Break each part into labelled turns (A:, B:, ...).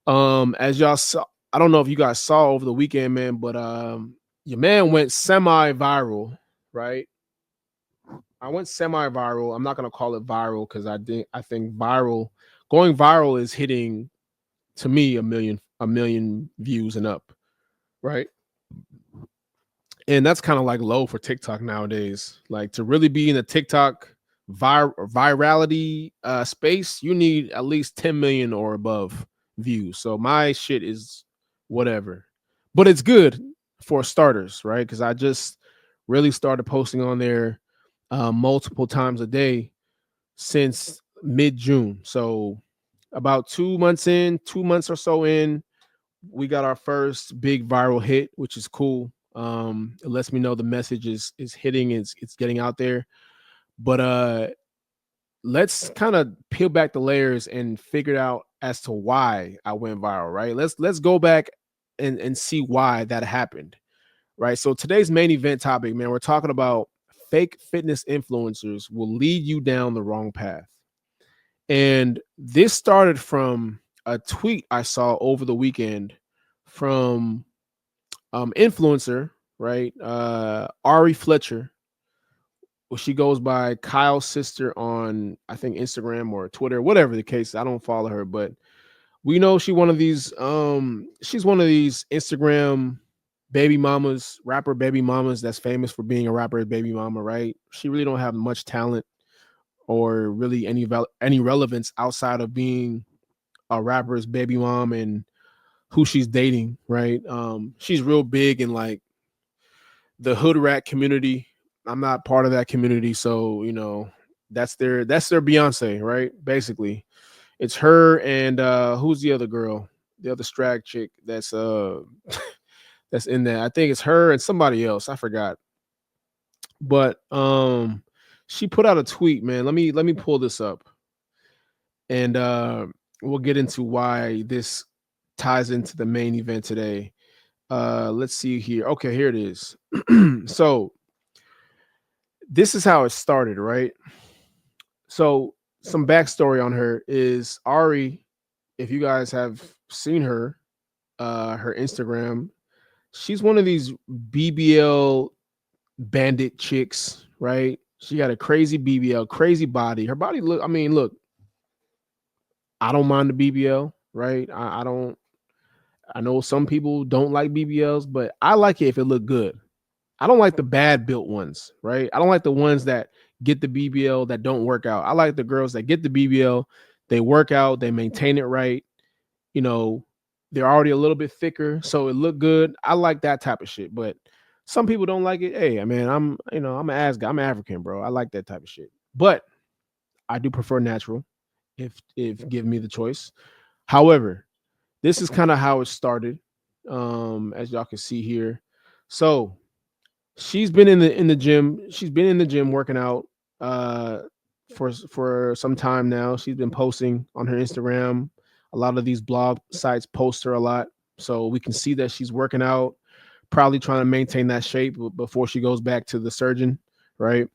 A: As y'all saw, I don't know if you guys saw over the weekend, man, but your man went semi-viral, right? I went semi-viral. I'm not gonna call it viral because I think viral going viral is hitting to me a million views and up, right? And that's kind of like low for TikTok nowadays. Like to really be in the TikTok virality space, you need at least 10 million or above views. So my shit is whatever, but it's good for starters, right? Because I just really started posting on there multiple times a day since mid June. So about 2 months in, 2 months or so in, we got our first big viral hit, which is cool. It lets me know the message is hitting, it's getting out there. But let's kind of peel back the layers and figure out as to why I went viral, right? Let's go back and see why that happened. Right. So today's main event topic, man, we're talking about fake fitness influencers will lead you down the wrong path. And this started from a tweet I saw over the weekend from influencer, right? Ari Fletcher. Well, she goes by Kyle's sister on I think Instagram or Twitter, whatever the case. I don't follow her, but we know she's one of these Instagram baby mamas, rapper baby mamas that's famous for being a rapper baby mama, right? She really don't have much talent or really any relevance outside of being a rapper's baby mom and who she's dating, right? She's real big in like the hood rat community. I'm not part of that community, so that's their Beyonce, right? Basically, it's her and who's the other girl, the other strag chick that's in there. I think it's her and somebody else. I forgot, but she put out a tweet, man. Let me pull this up, and we'll get into why this ties into the main event today. Let's see here. Okay, here it is. So this is how it started, right? So some backstory on her is Ari. If you guys have seen her Instagram, she's one of these BBL bandit chicks, right? She got a crazy BBL, crazy body. Her body look. I mean, look. I don't mind the BBL, right? I don't. I know some people don't like BBLs, but I like it if it look good. I don't like the bad built ones, right? I don't like the ones that get the BBL that don't work out. I like the girls that get the BBL, they work out, they maintain it right. You know, they're already a little bit thicker, so it look good. I like that type of shit. But some people don't like it. Hey, I mean, I'm an ass guy. I'm African, bro. I like that type of shit. But I do prefer natural if give me the choice. However, this is kind of how it started. As y'all can see here. So she's been in the gym. She's been in the gym working out uh for some time now. She's been posting on her Instagram. A lot of these blog sites post her a lot. So we can see that she's working out, probably trying to maintain that shape before she goes back to the surgeon, right?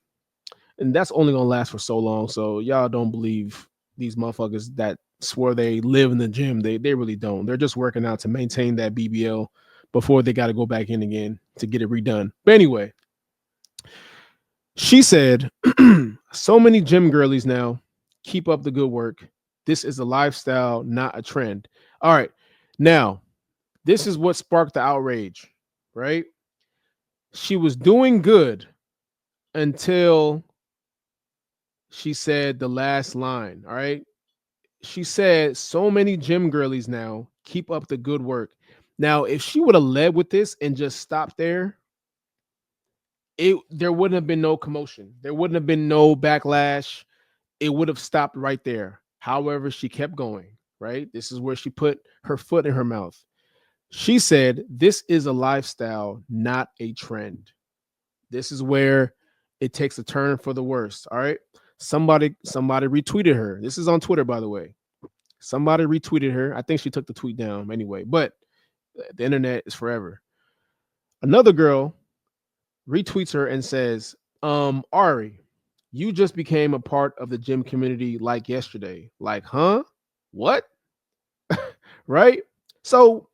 A: And that's only gonna last for so long. So y'all don't believe these motherfuckers that swear they live in the gym. They really don't. They're just working out to maintain that BBL before they got to go back in again to get it redone. But anyway, she said, so many gym girlies now. Keep up the good work. This is a lifestyle, not a trend. All right. Now, this is what sparked the outrage, right? She was doing good until she said the last line. All right. She said, so many gym girlies now. Keep up the good work. Now, if she would have led with this and just stopped there, there wouldn't have been no commotion. There wouldn't have been no backlash. It would have stopped right there. However, she kept going, right? This is where she put her foot in her mouth. She said, this is a lifestyle, not a trend. This is where it takes a turn for the worst. All right. Somebody retweeted her. This is on Twitter, by the way. Somebody retweeted her. I think she took the tweet down anyway, but the internet is forever. Another girl retweets her and says, Ari, you just became a part of the gym community like yesterday. Like, huh? What? right? So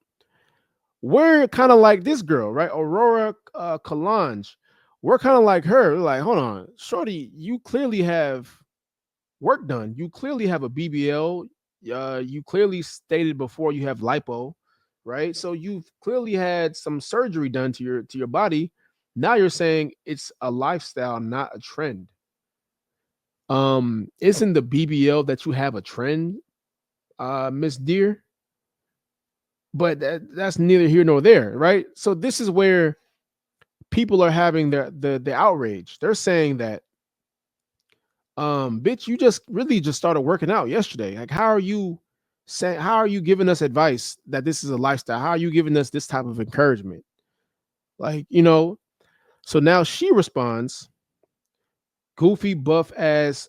A: we're kind of like this girl, right? Aurora Kalange. We're kind of like her. We're like, hold on, shorty, you clearly have work done. You clearly have a BBL. You clearly stated before you have lipo, right? So you've clearly had some surgery done to your body. Now you're saying it's a lifestyle, not a trend. Isn't the BBL that you have a trend, Miss Deer? But that's neither here nor there, right? So this is where people are having the outrage. They're saying that, bitch, you just really just started working out yesterday. Like, how are you saying? How are you giving us advice that this is a lifestyle? How are you giving us this type of encouragement? Like, you know. So now she responds, "Goofy buff ass,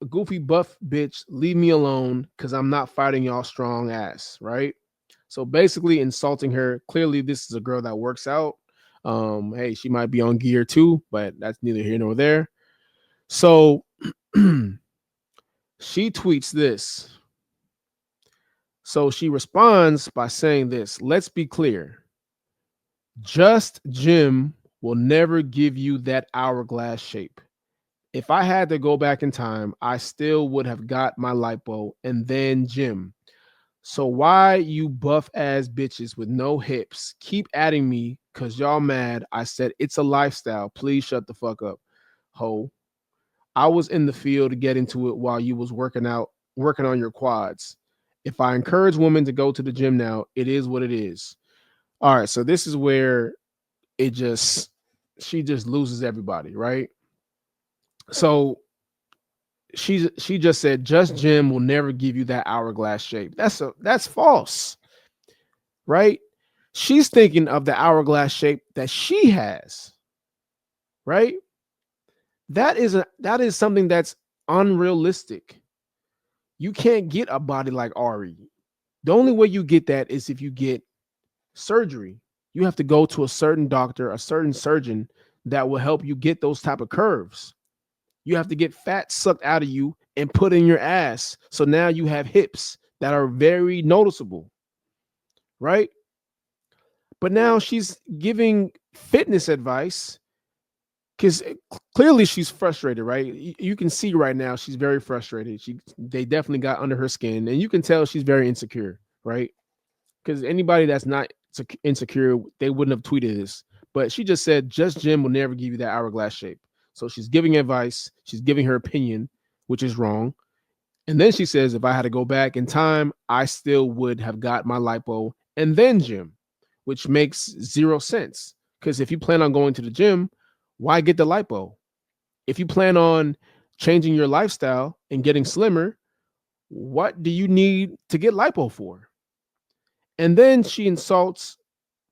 A: goofy buff bitch, leave me alone, cause I'm not fighting y'all strong ass." Right. So basically insulting her. Clearly, this is a girl that works out. Hey, she might be on gear too, but that's neither here nor there. So she tweets this. So she responds by saying this: let's be clear. Just Jim will never give you that hourglass shape. If I had to go back in time, I still would have got my lipo and then Jim. So why you buff ass bitches with no hips keep adding me cause y'all mad? I said it's a lifestyle. Please shut the fuck up, ho. I was in the field getting to it while you was working on your quads. If I encourage women to go to the gym now, it is what it is. All right, so this is where it just she just loses everybody, right? So she just said just Jim will never give you that hourglass shape. That's false, right? She's thinking of the hourglass shape that she has, right? That is something that's unrealistic. You can't get a body like Ari. The only way you get that is if you get surgery. You have to go to a certain doctor, a certain surgeon that will help you get those type of curves. You have to get fat sucked out of you and put in your ass. So now you have hips that are very noticeable, right? But now she's giving fitness advice because clearly she's frustrated, right? You can see right now she's very frustrated. They definitely got under her skin, and you can tell she's very insecure, right? Because anybody that's not insecure, they wouldn't have tweeted this. But she just said, "Just Jim will never give you that hourglass shape." So she's giving advice. She's giving her opinion, which is wrong. And then she says, "If I had to go back in time, I still would have got my lipo and then gym," which makes zero sense. Because if you plan on going to the gym, why get the lipo? If you plan on changing your lifestyle and getting slimmer, what do you need to get lipo for? And then she insults.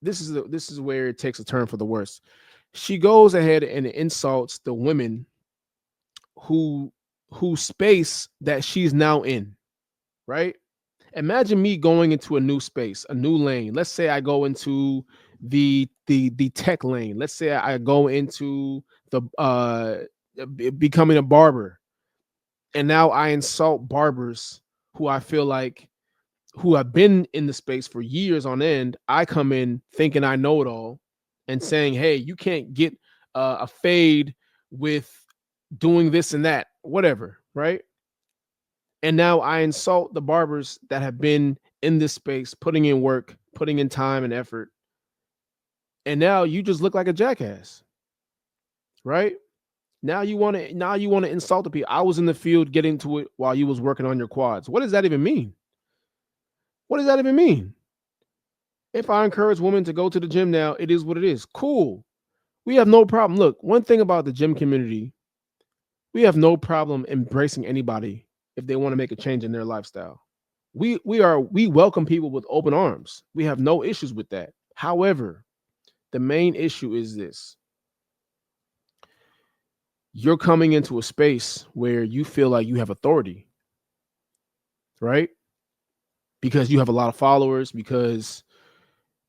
A: This is where it takes a turn for the worse. She goes ahead and insults the women who whose space that she's now in, right? Imagine me going into a new space, a new lane. Let's say I go into the tech lane. Let's say I go into the becoming a barber, and now I insult barbers who I feel like who have been in the space for years on end. I come in thinking I know it all and saying, "Hey, you can't get a fade with doing this and that, whatever," right? And now I insult the barbers that have been in this space, putting in work, putting in time and effort. And now you just look like a jackass, right? Now you want to insult the people. I was in the field getting to it while you was working on your quads. What does that even mean? What does that even mean? If I encourage women to go to the gym now, it is what it is. Cool. We have no problem. Look, one thing about the gym community, we have no problem embracing anybody if they want to make a change in their lifestyle. We welcome people with open arms. We have no issues with that. However, the main issue is this. You're coming into a space where you feel like you have authority, right? Because you have a lot of followers, because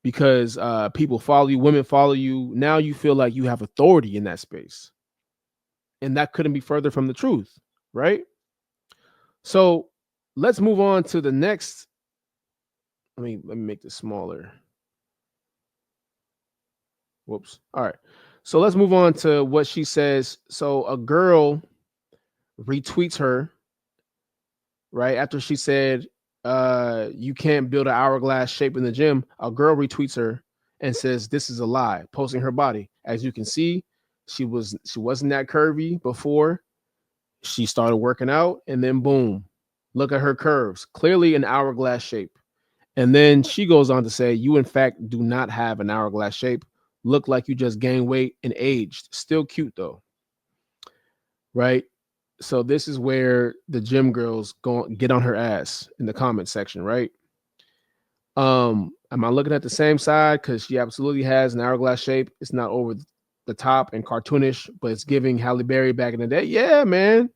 A: people follow you, women follow you. Now you feel like you have authority in that space. And that couldn't be further from the truth, right? So let's move on to the next Let me make this smaller. Whoops. All right. So let's move on to what she says. So a girl retweets her right after she said, you can't build an hourglass shape in the gym. A girl retweets her and says, this is a lie, posting her body. As you can see, she wasn't that curvy before. She started working out, and then boom, look at her curves. Clearly an hourglass shape. And then she goes on to say, you in fact do not have an hourglass shape. Look like you just gained weight and aged. Still cute though. Right? So this is where the gym girls go get on her ass in the comment section, right? Am I looking at the same side? Because she absolutely has an hourglass shape. It's not over the top and cartoonish, but it's giving Halle Berry back in the day. Yeah, man.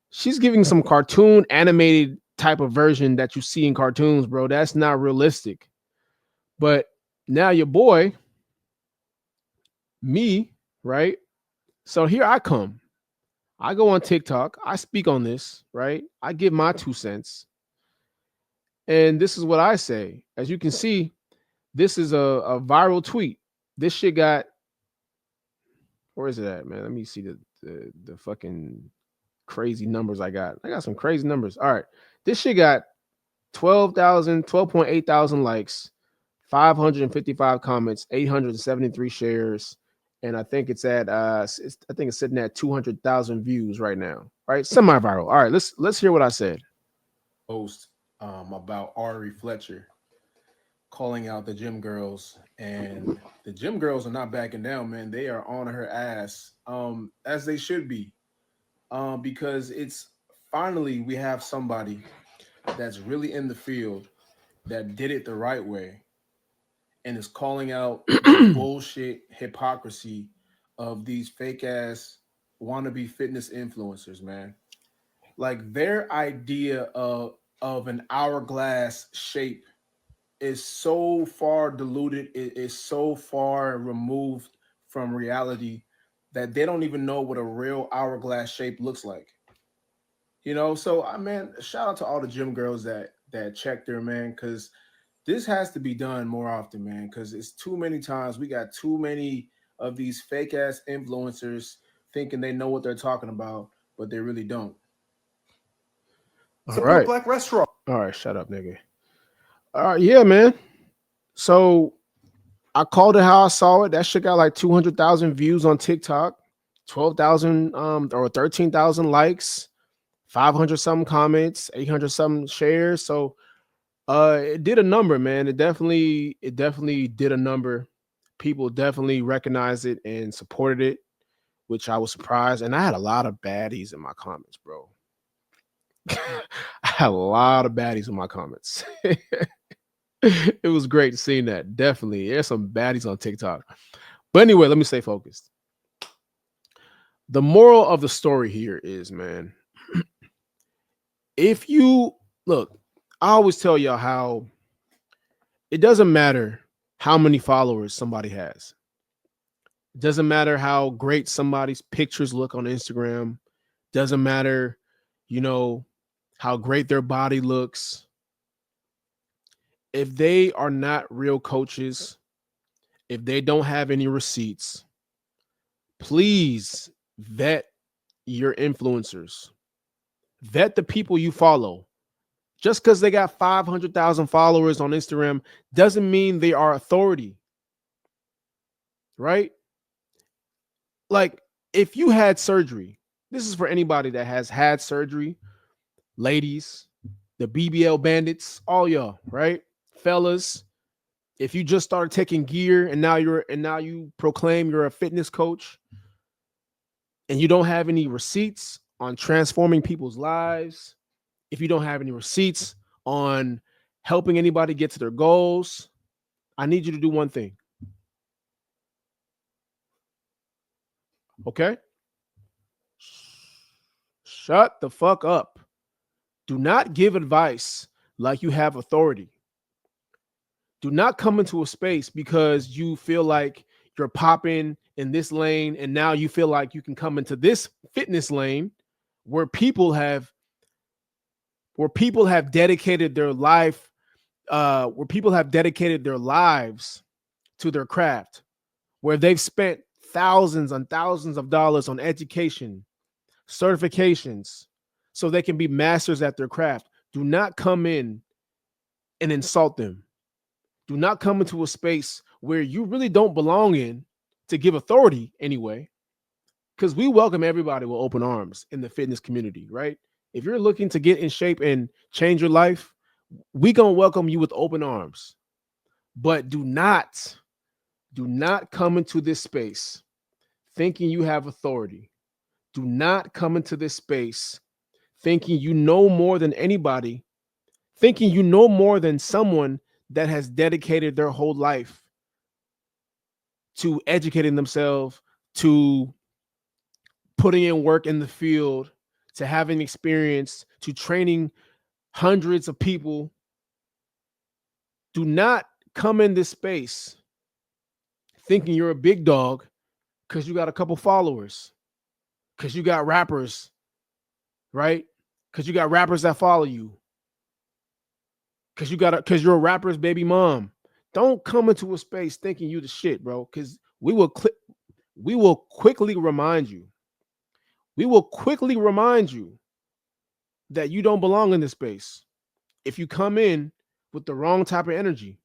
A: She's giving some cartoon animated type of version that you see in cartoons, bro. That's not realistic. But now your boy, me, right? So here I come. I go on TikTok. I speak on this, right? I give my 2 cents. And this is what I say. As you can see, this is a viral tweet. This shit got, where is it at, man? Let me see the fucking crazy numbers I got. I got some crazy numbers. All right. This shit got 12.8 thousand likes, 555 comments, 873 shares, and I think it's at I think it's sitting at 200,000 views right now. Right, semi-viral. All right, let's hear what I said.
B: Post about Ari Fletcher calling out the gym girls, and the gym girls are not backing down, man. They are on her ass, as they should be, because it's finally we have somebody that's really in the field that did it the right way and is calling out the bullshit hypocrisy of these fake ass wannabe fitness influencers, man. Like their idea of an hourglass shape is so far diluted, it is so far removed from reality that they don't even know what a real hourglass shape looks like. So I man, shout out to all the gym girls that check their man, because this has to be done more often, man, because it's too many times we got too many of these fake ass influencers thinking they know what they're talking about, but they really don't.
A: All right. Black restaurant. All right, shut up, nigga. All right, yeah, man. So I called it how I saw it. That shit got like 200,000 views on TikTok, 12,000 or 13,000 likes, 500 something comments, 800 something shares. So it did a number, man. It definitely did a number. People definitely recognized it and supported it, which I was surprised. And I had a lot of baddies in my comments, bro. I had a lot of baddies in my comments. It was great to see that. Definitely. There's some baddies on TikTok. But anyway, let me stay focused. The moral of the story here is, man, if you look, I always tell y'all how it doesn't matter how many followers somebody has. It doesn't matter how great somebody's pictures look on Instagram. Doesn't matter, how great their body looks. If they are not real coaches, if they don't have any receipts, please vet your influencers. Vet the people you follow. Just because they got 500,000 followers on Instagram doesn't mean they are authority. Right? Like, if you had surgery, this is for anybody that has had surgery, ladies, the BBL bandits, all y'all, right? Fellas, if you just started taking gear and now you proclaim you're a fitness coach and you don't have any receipts on transforming people's lives, if you don't have any receipts on helping anybody get to their goals, I need you to do one thing. Okay? Shut the fuck up. Do not give advice like you have authority. Do not come into a space because you feel like you're popping in this lane and now you feel like you can come into this fitness lane where people have dedicated their life where people have dedicated their lives to their craft, where they've spent thousands and thousands of dollars on education, certifications, so they can be masters at their craft. Do not come in and insult them. Do not come into a space where you really don't belong in to give authority anyway, because we welcome everybody with open arms in the fitness community, right? If you're looking to get in shape and change your life, we gonna welcome you with open arms. But do not come into this space thinking you have authority. Do not come into this space thinking you know more than anybody, thinking you know more than someone that has dedicated their whole life to educating themselves, to putting in work in the field, to having experience, to training hundreds of people. Do not come in this space thinking you're a big dog because you got a couple followers, because you got rappers, right? Because you got rappers that follow you, because you're a rapper's baby mom. Don't come into a space thinking you the shit, bro. Because we will quickly remind you. We will quickly remind you that you don't belong in this space. If you come in with the wrong type of energy,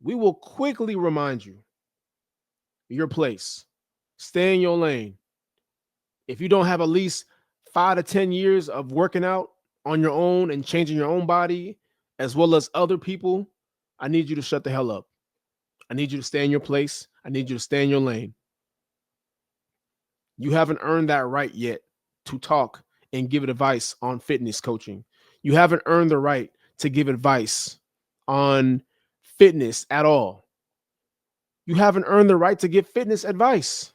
A: we will quickly remind you your place. Stay in your lane. If you don't have at least 5 to 10 years of working out on your own and changing your own body, as well as other people, I need you to shut the hell up. I need you to stay in your place. I need you to stay in your lane. You haven't earned that right yet to talk and give advice on fitness coaching. You haven't earned the right to give advice on fitness at all. You haven't earned the right to give fitness advice.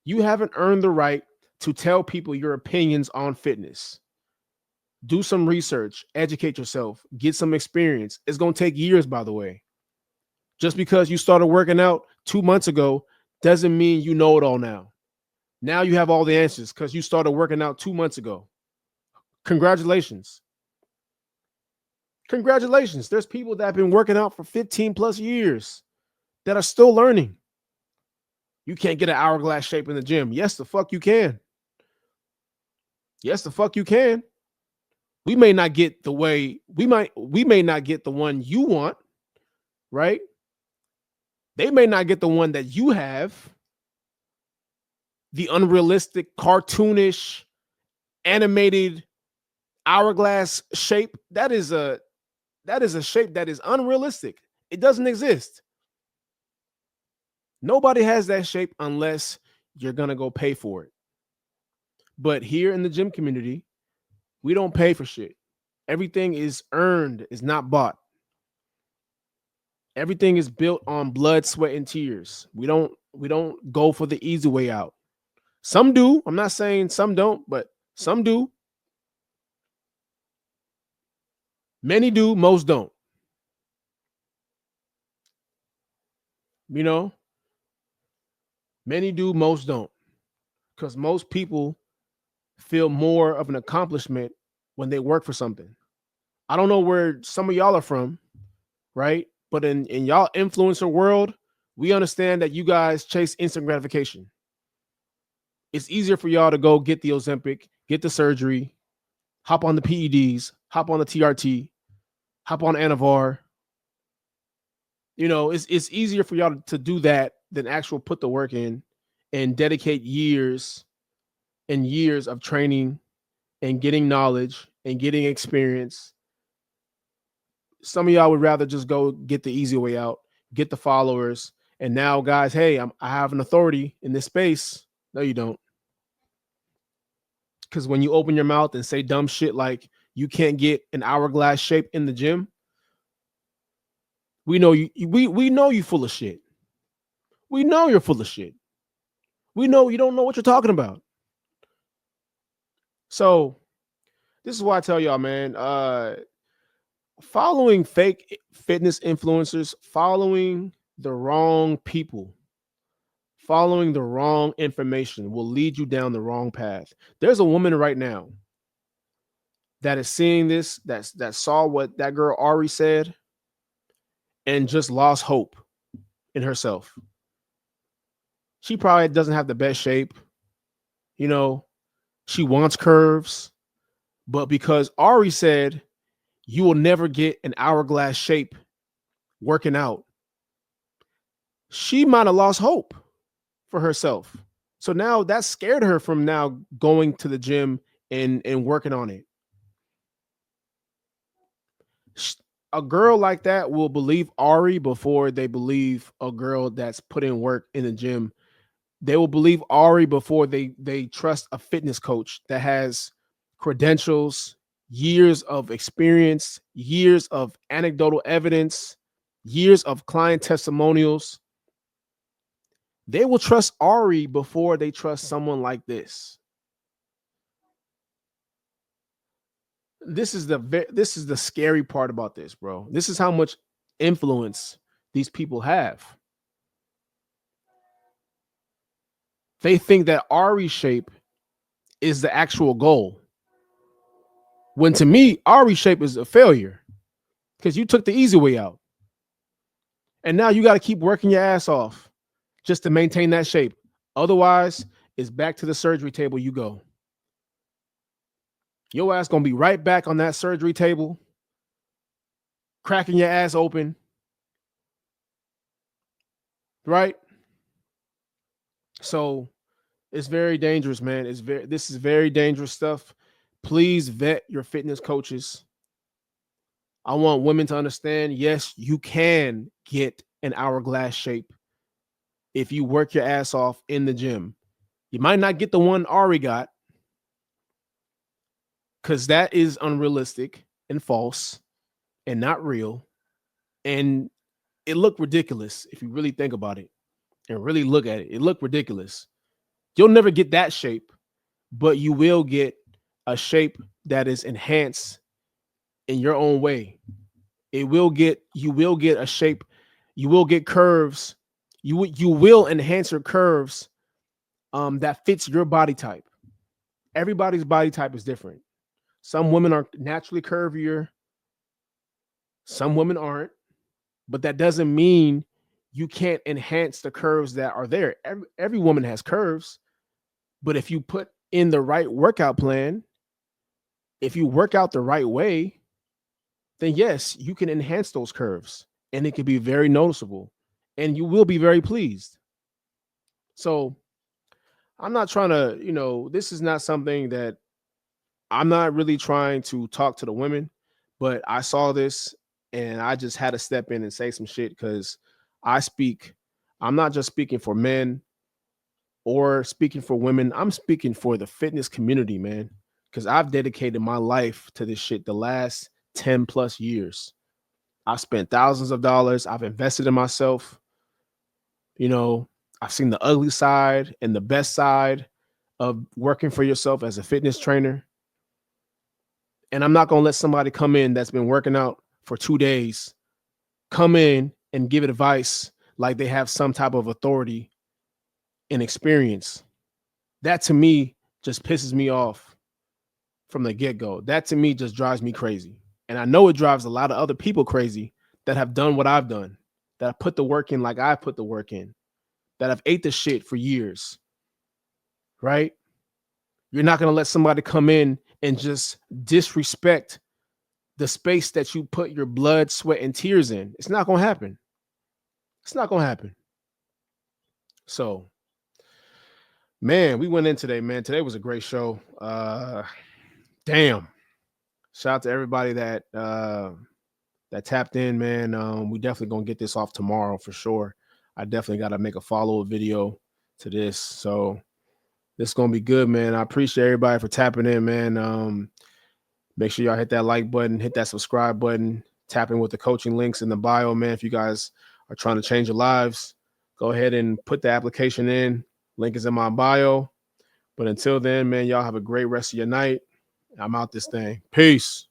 A: You haven't earned the right to tell people your opinions on fitness. Do some research, educate yourself, get some experience. It's going to take years, by the way. Just because you started working out 2 months ago doesn't mean you know it all now. Now you have all the answers because you started working out 2 months ago. Congratulations. Congratulations. There's people that have been working out for 15 plus years that are still learning. You can't get an hourglass shape in the gym. Yes, the fuck you can. Yes, the fuck you can. We may not get the way we may not get the one you want, right? They may not get the one that you have. The unrealistic, cartoonish, animated hourglass shape. That is a shape that is unrealistic. It doesn't exist. Nobody has that shape unless you're going to go pay for it. But here in the gym community, we don't pay for shit. Everything is earned, is not bought. Everything is built on blood, sweat, and tears. We don't go for the easy way out. Some do. I'm not saying some don't, but some do. Many do, most don't. You know, many do, most don't. Because most people feel more of an accomplishment when they work for something. I don't know where some of y'all are from, right? But in y'all influencer world, we understand that you guys chase instant gratification. It's easier for y'all to go get the Ozempic, get the surgery, hop on the PEDs, hop on the TRT, hop on Anavar. You know, it's easier for y'all to do that than actual put the work in and dedicate years and years of training and getting knowledge and getting experience. Some of y'all would rather just go get the easy way out, get the followers, and now, guys, hey, I have an authority in this space. No, you don't. Because when you open your mouth and say dumb shit like you can't get an hourglass shape in the gym, we know you. We know you full of shit. We know you're full of shit. We know you don't know what you're talking about. So this is why I tell y'all, man, following fake fitness influencers, following the wrong people, following the wrong information will lead you down the wrong path. There's a woman right now that is seeing this, that saw what that girl Ari said, and just lost hope in herself. She probably doesn't have the best shape. You know, she wants curves, but because Ari said you will never get an hourglass shape working out, she might have lost hope for herself. So now that scared her from now going to the gym and working on it. A girl like that will believe Ari before they believe a girl that's putting work in the gym. They will believe Ari before they trust a fitness coach that has credentials, years of experience, years of anecdotal evidence, years of client testimonials. They will trust Ari before they trust someone like this. This is the scary part about this, bro. This is how much influence these people have. They think that Ari's shape is the actual goal. When to me, Ari's shape is a failure because you took the easy way out. And now you got to keep working your ass off just to maintain that shape. Otherwise, it's back to the surgery table you go. Your ass going to be right back on that surgery table, cracking your ass open. Right? So it's very dangerous, man. This is very dangerous stuff. Please vet your fitness coaches. I want women to understand, yes, you can get an hourglass shape if you work your ass off in the gym. You might not get the one Ari got because that is unrealistic and false and not real. And it looked ridiculous if you really think about it and really look at it. It looked ridiculous. You'll never get that shape, but you will get a shape that is enhanced in your own way. You will get a shape, you will get curves, you will enhance your curves that fits your body type. Everybody's body type is different. Some women are naturally curvier, some women aren't, but that doesn't mean you can't enhance the curves that are there. Every woman has curves, but if you put in the right workout plan, if you work out the right way, then yes, you can enhance those curves and it can be very noticeable and you will be very pleased. So I'm not trying to, this is not something that I'm not really trying to talk to the women, but I saw this and I just had to step in and say some shit because I'm not just speaking for men or speaking for women. I'm speaking for the fitness community, man, because I've dedicated my life to this shit the last 10 plus years. I've spent thousands of dollars. I've invested in myself. I've seen the ugly side and the best side of working for yourself as a fitness trainer. And I'm not going to let somebody come in that's been working out for 2 days come in and give advice like they have some type of authority and experience. That to me just pisses me off from the get-go. That to me just drives me crazy. And I know it drives a lot of other people crazy that have done what I've done, that have put the work in like I put the work in, that have ate the shit for years, right? You're not going to let somebody come in and just disrespect the space that you put your blood, sweat, and tears in. It's not going to happen. It's not going to happen. So, man, we went in today, man. Today was a great show. Damn. Shout out to everybody that tapped in, man. We definitely going to get this off tomorrow for sure. I definitely got to make a follow-up video to this. So this is going to be good, man. I appreciate everybody for tapping in, man. Make sure y'all hit that like button, hit that subscribe button, tap in with the coaching links in the bio, man. If you guys are trying to change your lives, go ahead and put the application in. Link is in my bio. But until then, man, y'all have a great rest of your night. I'm out this thing. Peace.